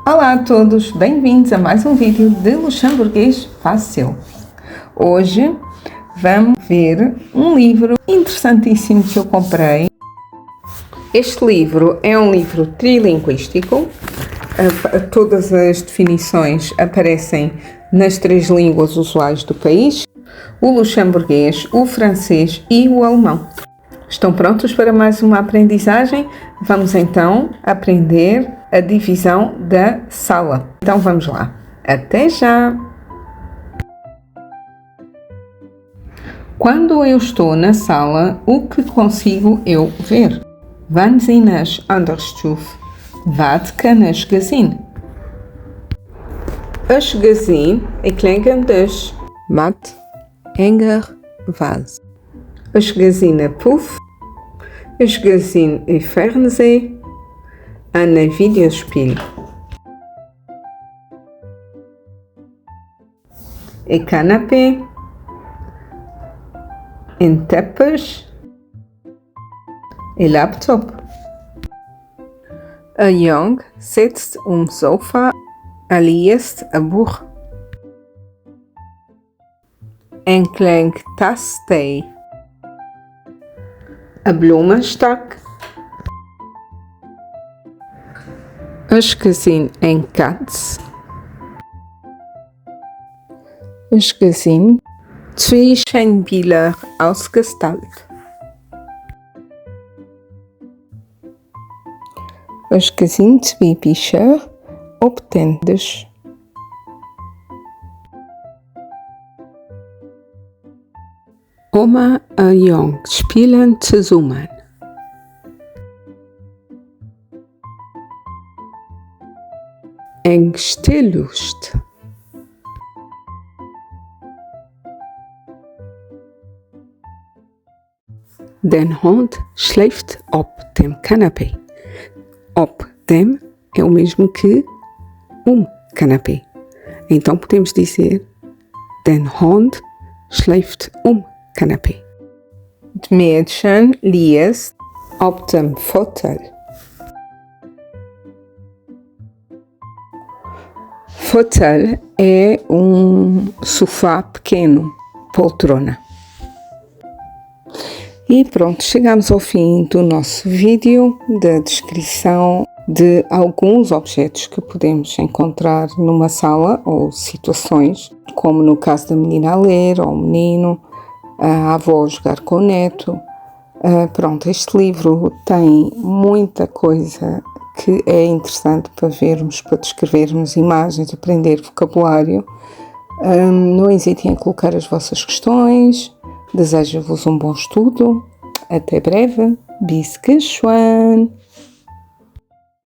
Olá a todos, bem-vindos a mais um vídeo de Luxemburguês Fácil. Hoje vamos ver um livro interessantíssimo que eu comprei. Este livro é um livro trilinguístico. Todas as definições aparecem nas 3 línguas usuais do país: o luxemburguês, o francês e o alemão. Estão prontos para mais uma aprendizagem? Vamos então aprender a divisão da sala. Então vamos lá. Até já! Quando eu estou na sala, o que consigo eu ver? Wanneer Sie nas Andersstuf? Wat kan as gezien? As gezien, ik lenk dus. Wat enger was. As gezien een poef. As gezien een fernsehen. En een videospel. Een canapé. Een teppich. Een laptop. Een jong zit sofa en leest een boek. Een klein tas thee. Een bloemenstak. Is gezien een kat. Is gezien 2 Scheinspieler ausgestellt. Is gezien 2 Bücher op den Tisch. Oma en Jong spielen zusammen. Een stillust. Den Hund schläft op dem Canapé. Op dem é o mesmo que canapé. Então podemos dizer Den Hund schläft Canapé. Het Mädchen liest op dem Fotel. Fotel é sofá pequeno, poltrona. E pronto, chegamos ao fim do nosso vídeo da descrição de alguns objetos que podemos encontrar numa sala ou situações, como no caso da menina a ler ou o menino, a avó jogar com o neto. Pronto, este livro tem muita coisa que é interessante para vermos, para descrevermos imagens, aprender vocabulário. Não hesitem em colocar as vossas questões. Desejo-vos um bom estudo. Até breve. Bis geschwind.